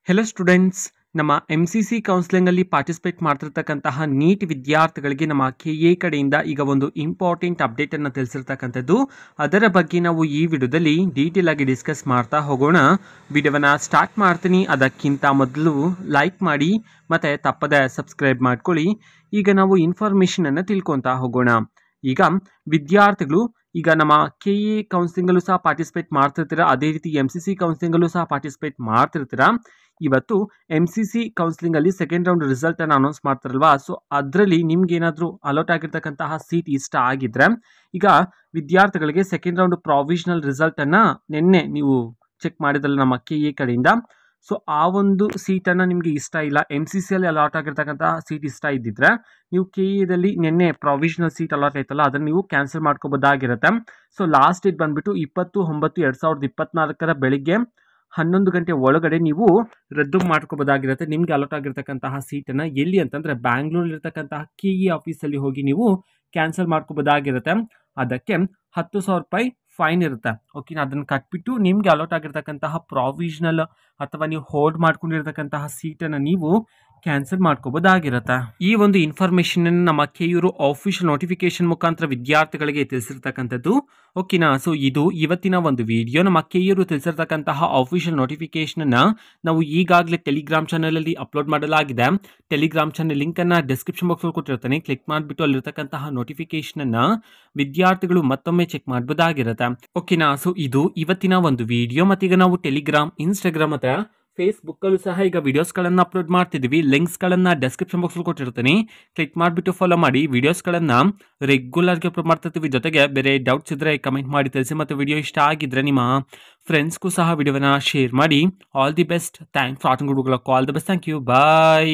Hello students, ನಮ್ಮ MCC ಕೌನ್ಸಿಲಿಂಗಲ್ಲಿ participate ಮಾಡ್ತಿರ್ತಕ್ಕಂತಹ neat ವಿದ್ಯಾರ್ಥಿಗಳಿಗೆ ನಮ್ಮ KA ಕಡೆಯಿಂದ ಈಗ ಒಂದು ಇಂಪಾರ್ಟೆಂಟ್ ಅಪ್ಡೇಟನ್ನು ತಿಳಿಸಿರ್ತಕ್ಕಂಥದ್ದು. ಅದರ ಬಗ್ಗೆ ನಾವು ಈ ವಿಡಿಯೋದಲ್ಲಿ ಡೀಟೇಲ್ ಆಗಿ ಡಿಸ್ಕಸ್ ಮಾಡ್ತಾ ಹೋಗೋಣ. ವಿಡಿಯೋವನ್ನು ಸ್ಟಾರ್ಟ್ ಮಾಡ್ತೀನಿ. ಅದಕ್ಕಿಂತ ಮೊದಲು ಲೈಕ್ ಮಾಡಿ ಮತ್ತು ತಪ್ಪದೆ ಸಬ್ಸ್ಕ್ರೈಬ್ ಮಾಡ್ಕೊಳ್ಳಿ. ಈಗ ನಾವು ಇನ್ಫಾರ್ಮೇಷನನ್ನು ತಿಳ್ಕೊತಾ ಹೋಗೋಣ. ಈಗ ವಿದ್ಯಾರ್ಥಿಗಳು ಈಗ ನಮ್ಮ KA ಕೌನ್ಸಿಲಿಂಗಲ್ಲೂ ಸಹ ಪಾರ್ಟಿಸಿಪೇಟ್ ಮಾಡ್ತಿರ್ತೀರ, ಅದೇ ರೀತಿ MCC ಕೌನ್ಸಿಲಿಂಗಲ್ಲೂ ಸಹ ಪಾರ್ಟಿಸಿಪೇಟ್ ಮಾಡ್ತಿರ್ತೀರ. ಇವತ್ತು MCC ಕೌನ್ಸಿಲಿಂಗಲ್ಲಿ ಸೆಕೆಂಡ್ ರೌಂಡ್ ರಿಸಲ್ಟನ್ನು ಅನೌನ್ಸ್ ಮಾಡ್ತಾರಲ್ವಾ, ಸೊ ಅದರಲ್ಲಿ ನಿಮ್ಗೆ ಏನಾದರೂ ಅಲಾಟ್ ಆಗಿರ್ತಕ್ಕಂತಹ ಸೀಟ್ ಇಷ್ಟ ಆಗಿದ್ರೆ ಈಗ ವಿದ್ಯಾರ್ಥಿಗಳಿಗೆ ಸೆಕೆಂಡ್ ರೌಂಡ್ ಪ್ರಾವಿಷನಲ್ ರಿಸಲ್ಟನ್ನು ನಿನ್ನೆ ನೀವು ಚೆಕ್ ಮಾಡಿದ್ರಲ್ಲ ನಮ್ಮ KA ಕಡೆಯಿಂದ, ಸೊ ಆ ಒಂದು ಸೀಟನ್ನು ನಿಮಗೆ ಇಷ್ಟ ಇಲ್ಲ, MCCಯಲ್ಲಿ ಅಲಾಟ್ ಆಗಿರ್ತಕ್ಕಂಥ ಸೀಟ್ ಇಷ್ಟ ಇದ್ದಿದ್ರೆ ನೀವು KAದಲ್ಲಿ ನಿನ್ನೆ ಪ್ರಾವಿಷನಲ್ ಸೀಟ್ ಅಲಾಟ್ ಆಯ್ತಲ್ಲ ಅದನ್ನು ನೀವು ಕ್ಯಾನ್ಸಲ್ ಮಾಡ್ಕೋಬೋದಾಗಿರುತ್ತೆ. ಸೊ ಲಾಸ್ಟ್ ಡೇಟ್ ಬಂದುಬಿಟ್ಟು 20/9/2024 ಬೆಳಿಗ್ಗೆ 11 ಗಂಟೆ ಒಳಗಡೆ ನೀವು ರದ್ದು ಮಾಡ್ಕೋಬೋದಾಗಿರುತ್ತೆ. ನಿಮಗೆ ಅಲಾಟ್ ಆಗಿರ್ತಕ್ಕಂತಹ ಸೀಟನ್ನು ಎಲ್ಲಿ ಅಂತಂದರೆ ಬ್ಯಾಂಗ್ಳೂರಲ್ಲಿರ್ತಕ್ಕಂತಹ KA ಆಫೀಸಲ್ಲಿ ಹೋಗಿ ನೀವು ಕ್ಯಾನ್ಸಲ್ ಮಾಡ್ಕೋಬೋದಾಗಿರುತ್ತೆ. ಅದಕ್ಕೆ 10,000 ರೂಪಾಯಿ ಫೈನ್ ಇರುತ್ತೆ. ಓಕೆನಾ, ಅದನ್ನು ಕಟ್ಬಿಟ್ಟು ನಿಮಗೆ ಅಲಾಟ್ ಆಗಿರ್ತಕ್ಕಂತಹ ಪ್ರಾವಿಷನಲ್ ಅಥವಾ ನೀವು ಹೋಲ್ಡ್ ಮಾಡ್ಕೊಂಡಿರ್ತಕ್ಕಂತಹ ಸೀಟನ್ನು ನೀವು ಕ್ಯಾನ್ಸಲ್ ಮಾಡ್ಕೋಬೋದಾಗಿರುತ್ತೆ. ಈ ಒಂದು ಇನ್ಫಾರ್ಮೇಷನ್ ನಮ್ಮ KA ಆಫಿಷಿಯಲ್ ನೋಟಿಫಿಕೇಶನ್ ಮುಖಾಂತರ ವಿದ್ಯಾರ್ಥಿಗಳಿಗೆ ತಿಳಿಸಿರ್ತಕ್ಕಂಥದ್ದು. ಓಕೆನಾ, ಸೊ ಇದು ಇವತ್ತಿನ ಒಂದು ವಿಡಿಯೋ. ನಮ್ಮ KA ತಿಳಿಸಿರ್ತಕ್ಕಂತಹ ಆಫಿಷಿಯಲ್ ನೋಟಿಫಿಕೇಶನ್ ನಾವು ಈಗಾಗಲೇ ಟೆಲಿಗ್ರಾಮ್ ಚಾನಲಲ್ಲಿ ಅಪ್ಲೋಡ್ ಮಾಡಲಾಗಿದೆ. ಟೆಲಿಗ್ರಾಮ್ ಚಾನಲ್ ಲಿಂಕನ್ನು ಡಿಸ್ಕ್ರಿಪ್ಷನ್ ಬಾಕ್ಸಲ್ಲಿ ಕೊಟ್ಟಿರ್ತಾನೆ. ಕ್ಲಿಕ್ ಮಾಡಿಬಿಟ್ಟು ಅಲ್ಲಿರ್ತಕ್ಕಂತಹ ನೋಟಿಫಿಕೇಶನ್ ವಿದ್ಯಾರ್ಥಿಗಳು ಮತ್ತೊಮ್ಮೆ ಚೆಕ್ ಮಾಡಬಹುದಾಗಿರುತ್ತೆ. ಓಕೆನಾ, ಸೊ ಇದು ಇವತ್ತಿನ ಒಂದು ವಿಡಿಯೋ. ಮತ್ತೀಗ ನಾವು ಟೆಲಿಗ್ರಾಮ್, ಇನ್ಸ್ಟಾಗ್ರಾಮ್ ಮತ್ತು ಫೇಸ್ಬುಕ್ಕಲ್ಲೂ ಸಹ ಈಗ ವಿಡಿಯೋಸ್ಗಳನ್ನು ಅಪ್ಲೋಡ್ ಮಾಡ್ತಿದ್ದೀವಿ. ಲಿಂಕ್ಸ್ಗಳನ್ನು ಡಿಸ್ಕ್ರಿಪ್ಷನ್ ಬಾಕ್ಸಲ್ಲಿ ಕೊಟ್ಟಿರ್ತೀನಿ. ಕ್ಲಿಕ್ ಮಾಡಿಬಿಟ್ಟು ಫಾಲೋ ಮಾಡಿ. ವಿಡಿಯೋಸ್ಗಳನ್ನು ರೆಗ್ಯುಲರ್ಗೆ ಅಪ್ಲೋಡ್ ಮಾಡ್ತಿರ್ತೀವಿ. ಜೊತೆಗೆ ಬೇರೆ ಡೌಟ್ಸ್ ಇದ್ದರೆ ಕಮೆಂಟ್ ಮಾಡಿ ತಿಳಿಸಿ. ಮತ್ತು ವಿಡಿಯೋ ಇಷ್ಟ ಆಗಿದ್ದರೆ ನಿಮ್ಮ ಫ್ರೆಂಡ್ಸ್ಗೂ ಸಹ ವಿಡಿಯೋವನ್ನು ಶೇರ್ ಮಾಡಿ. All the best. Thanks for watching. All the best. Thank you. Bye.